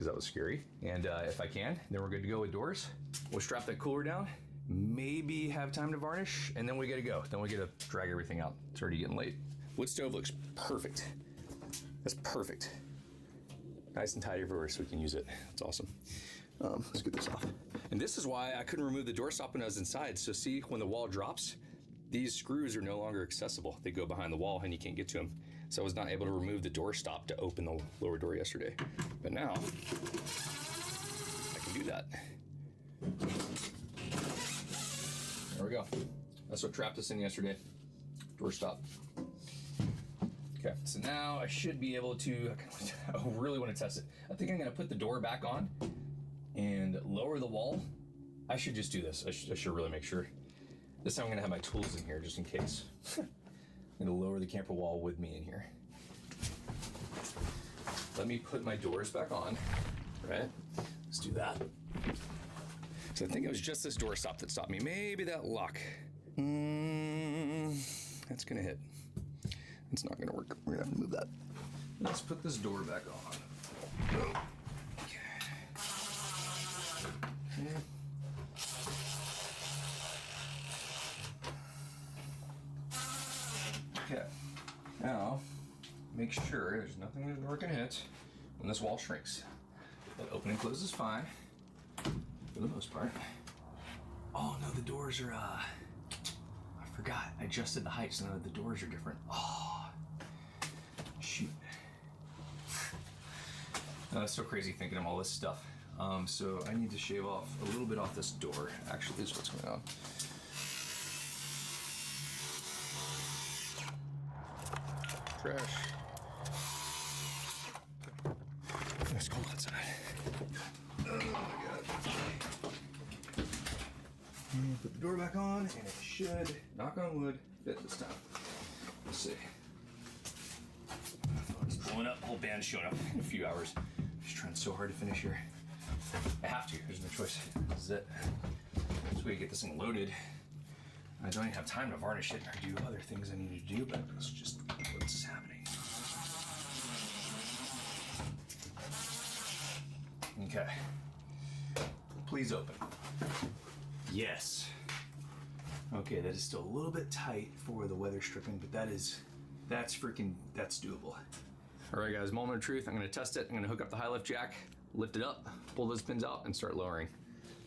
because that was scary. And if I can, then we're good to go with doors. We'll strap that cooler down, maybe have time to varnish, and then we gotta go. Then we gotta drag everything out. It's already getting late. Wood stove looks perfect. That's perfect. Nice and tidy everywhere so we can use it. That's awesome. Let's get this off. And this is why I couldn't remove the doorstop when I was inside. So see, when the wall drops, these screws are no longer accessible. They go behind the wall and you can't get to them. So I was not able to remove the doorstop to open the lower door yesterday. But now, I can do that. There we go. That's what trapped us in yesterday. Doorstop. Okay, so now I should be able to, I really want to test it. I think I'm gonna put the door back on and lower the wall. I should just do this. I should really make sure. This time I'm gonna have my tools in here just in case. I'm gonna lower the camper wall with me in here. Let me put my doors back on, right? Let's do that. So I think it was just this door stop that stopped me. Maybe that lock. That's gonna hit. It's not gonna work. We're gonna have to move that. Let's put this door back on. Okay. Now, make sure there's nothing the door can hit when this wall shrinks. That open and close is fine, for the most part. Oh no, the doors are, I forgot. I adjusted the height so now the doors are different. Oh, shoot. That's so crazy thinking of all this stuff. So I need to shave off a little bit off this door. Actually, this is what's going on. Trash. It's cold outside. Oh my God. Put the door back on and it should, knock on wood, fit this time. Let's see. My phone's blowing up, whole band's showing up in a few hours. Just trying so hard to finish here. I have to, there's no choice. This is it. So we get this thing loaded. I don't even have time to varnish it or do other things I need to do, but it's just what's happening. Okay. Please open. Yes. Okay, that is still a little bit tight for the weather stripping, but that's doable. All right, guys, moment of truth. I'm gonna test it. I'm gonna hook up the high lift jack, lift it up, pull those pins out, and start lowering.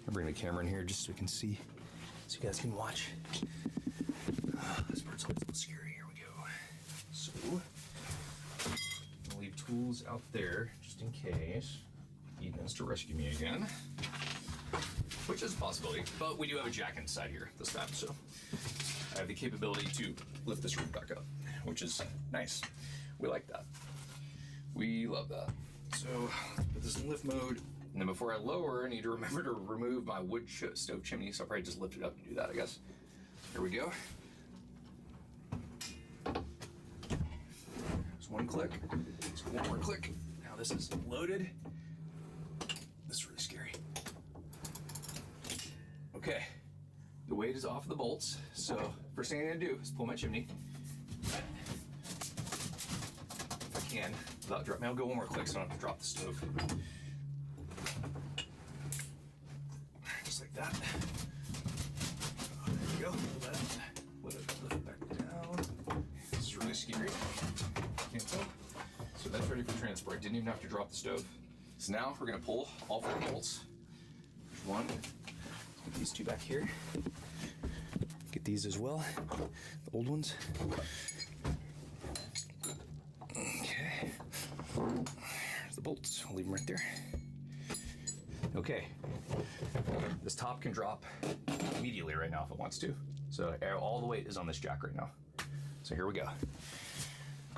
I'll bring the camera in here just so we can see, so you guys can watch. This part's always a little scary. Here we go. So, I'll leave tools out there just in case he wants to rescue me again, which is a possibility, but we do have a jack inside here this time, so I have the capability to lift this roof back up, which is nice. We like that. We love that. So, put this in lift mode, and then before I lower, I need to remember to remove my wood stove chimney, so I'll probably just lift it up and do that, I guess. Here we go. There's one click. There's one more click. Now this is loaded. This is really scary. Okay, the weight is off the bolts, so first thing I'm gonna do is pull my chimney. If I can, without dropping, I'll go one more click so I don't have to drop the stove. Just like that. There we go, let it back down. This is really scary, can't tell. So that's ready for transport. Didn't even have to drop the stove. So now we're gonna pull all 4 bolts. There's one. Get these 2 back here. Get these as well, the old ones. Okay. There's the bolts. I'll leave them right there. Okay. This top can drop immediately right now if it wants to. So all the weight is on this jack right now. So here we go.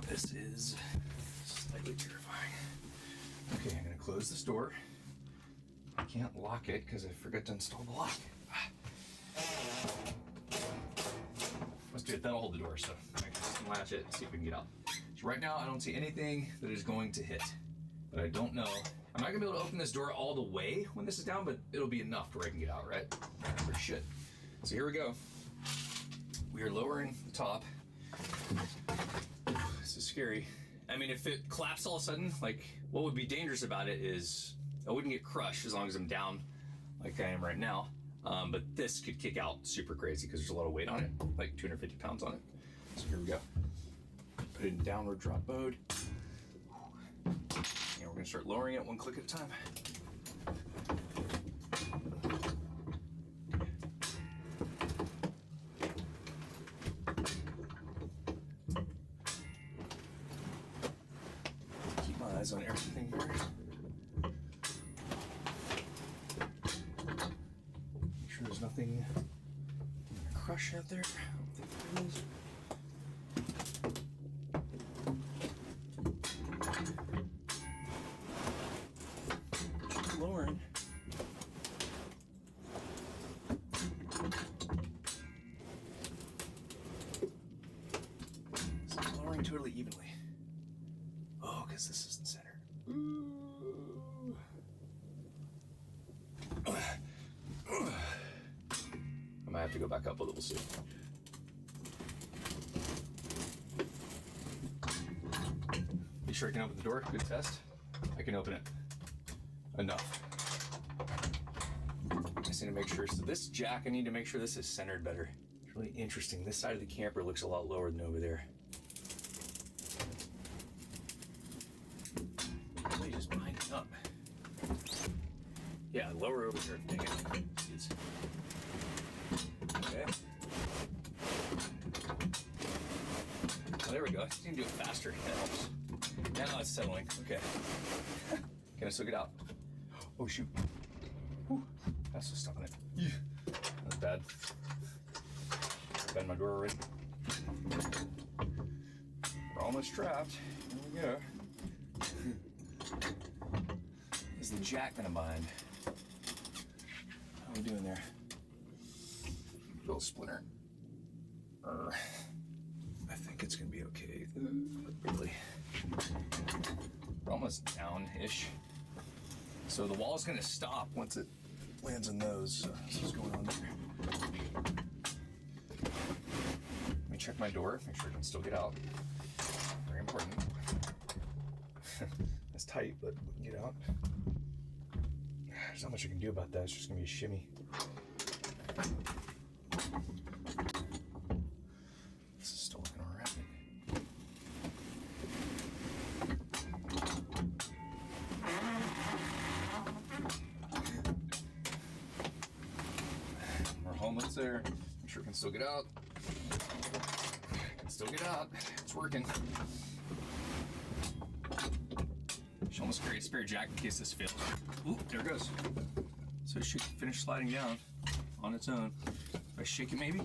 This is slightly terrifying. Okay, I'm gonna close this door. I can't lock it because I forgot to install the lock. Let's do it, that'll hold the door, so I can just latch it and see if we can get out. So right now, I don't see anything that is going to hit, but I don't know. I'm not gonna be able to open this door all the way when this is down, but it'll be enough to where I can get out, right? Or shit. So here we go. We are lowering the top. This is scary. I mean, if it collapsed all of a sudden, like, what would be dangerous about it is I wouldn't get crushed as long as I'm down like I am right now. But this could kick out super crazy because there's a lot of weight on it, like 250 pounds on it. So here we go. Put it in downward drop mode. And we're gonna start lowering it one click at a time. Keep my eyes on everything here. Make sure there's nothing crush out there. I don't think there is. Lowering. It's not lowering totally evenly. Oh, because this isn't centered. Ooh. I might have to go back up a little soon. You sure I can open the door? Good test. I can open it. Enough. I just need to make sure. So this jack, I need to make sure this is centered better. It's really interesting. This side of the camper looks a lot lower than over there. Let me just bind it up. Yeah, lower over here. Dang it. Okay. Oh, there we go. I just need to do it faster. That helps. Now it's settling. Okay. Can I still get out? Oh shoot. Whew. That's just stuck on it. Yeah. That's bad. Bend my door already. We're almost trapped. Here we go. Is the jack gonna bind? How are we doing there? Little splinter. I think it's gonna be okay. Really. We're almost down-ish. So the wall's gonna stop once it lands on those. So this is going on there. Let me check my door, make sure I can still get out. Very important. It's tight, but we can get out. There's not much I can do about that. It's just gonna be a shimmy. This is still looking all right. Almost there. I'm sure it can still get out. Can still get out. It's working. Should almost carry a spare jack in case this fails. Oop, there it goes. So it should finish sliding down on its own. If I shake it maybe.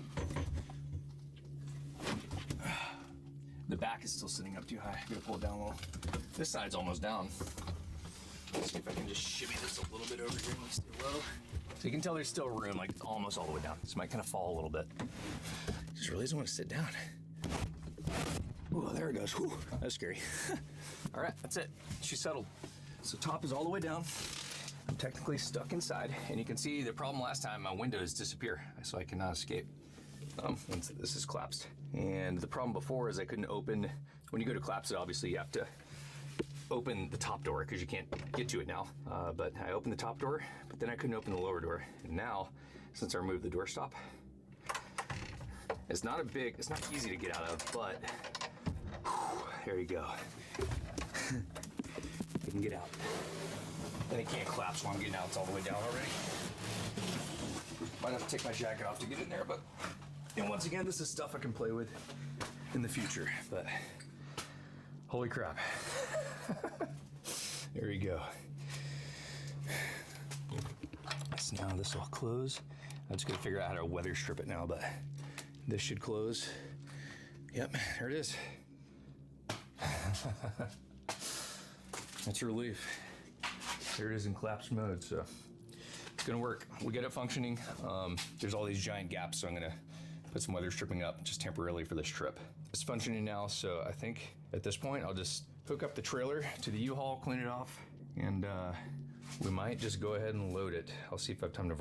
The back is still sitting up too high. I gotta pull it down a little. This side's almost down. Let's see if I can just shimmy this a little bit over here and stay low. So you can tell there's still room, like it's almost all the way down. This might kind of fall a little bit. Just really doesn't want to sit down. Oh, there it goes. Whew, that's scary. All right, that's it. She's settled. So top is all the way down. I'm technically stuck inside, and you can see the problem last time, my windows disappear, so I cannot escape once this is collapsed. And the problem before is I couldn't open, when you go to collapse it, obviously you have to open the top door because you can't get to it now. But I opened the top door, but then I couldn't open the lower door. And now, since I removed the door stop, it's not easy to get out of, but whew, there you go. You can get out. And it can't collapse while I'm getting out. It's all the way down already. Might have to take my jacket off to get in there, but and once again, this is stuff I can play with in the future. But holy crap. There you go. So now this will close. I'm just gonna figure out how to weather strip it now, but this should close. Yep, there it is. That's a relief. There it is in collapse mode, so it's gonna work. We get it functioning. There's all these giant gaps, so I'm gonna put some weather stripping up just temporarily for this trip. It's functioning now, so I think at this point I'll just hook up the trailer to the U-Haul, clean it off, and we might just go ahead and load it. I'll see if I have time to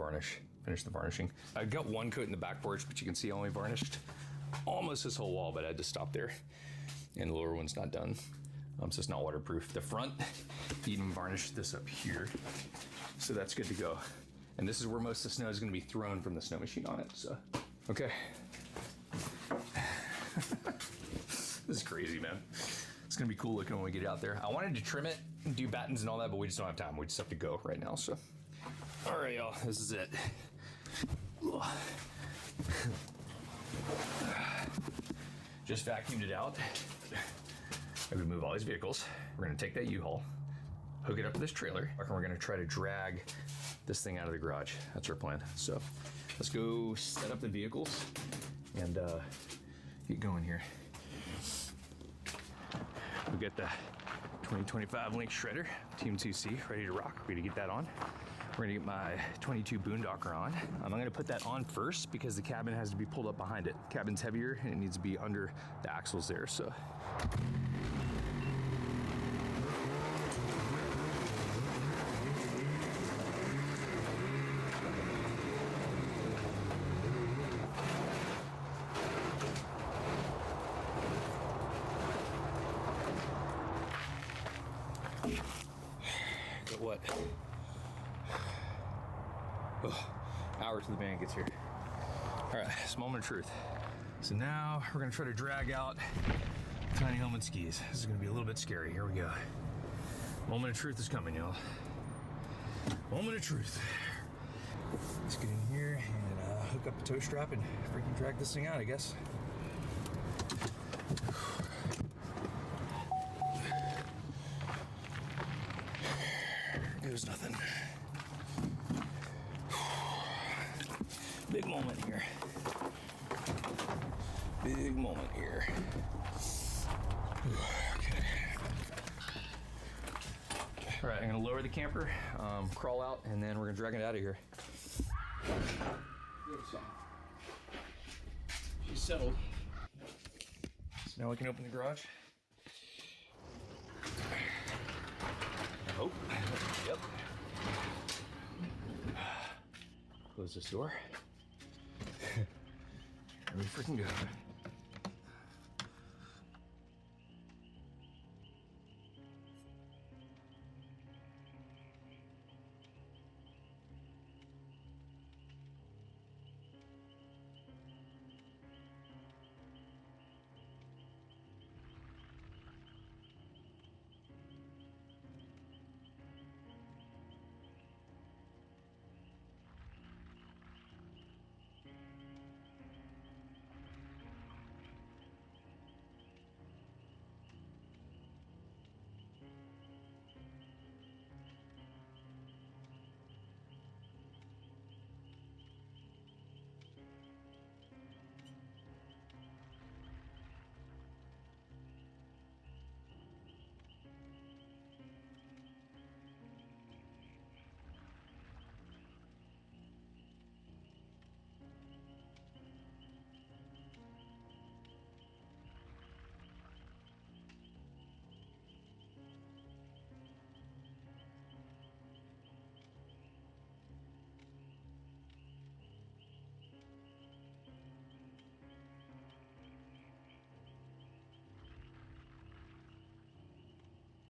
finish the varnishing. I've got one coat in the back porch, but you can see I only varnished almost this whole wall, but I had to stop there. And the lower one's not done. So it's not waterproof. The front, he even varnished this up here. So that's good to go. And this is where most of the snow is gonna be thrown from the snow machine on it, so. Okay. This is crazy, man. It's gonna be cool looking when we get out there. I wanted to trim it and do battens and all that, but we just don't have time. We just have to go right now, so. All right, y'all, this is it. Just vacuumed it out. I'm gonna move all these vehicles. We're gonna take that U-Haul, hook it up to this trailer, and we're gonna try to drag this thing out of the garage. That's our plan. So let's go set up the vehicles and get going here. We got the 2025 Link Shredder, Team 2C, ready to rock. We're gonna get that on. We're gonna get my 22 Boondocker on. I'm gonna put that on first because the cabin has to be pulled up behind it. Cabin's heavier and it needs to be under the axles there, so. Got what? Oh, hour till the van gets here. All right, it's moment of truth. So now we're gonna try to drag out tiny helmet skis. This is gonna be a little bit scary. Here we go. Moment of truth is coming, y'all. Moment of truth. Let's get in here and hook up the tow strap and freaking drag this thing out, I guess. There's nothing. Big moment here. Big moment here. Okay. All right, I'm gonna lower the camper, crawl out, and then we're gonna drag it out of here. She's settled. So now we can open the garage. I hope. Yep. Close this door. Here we freaking go.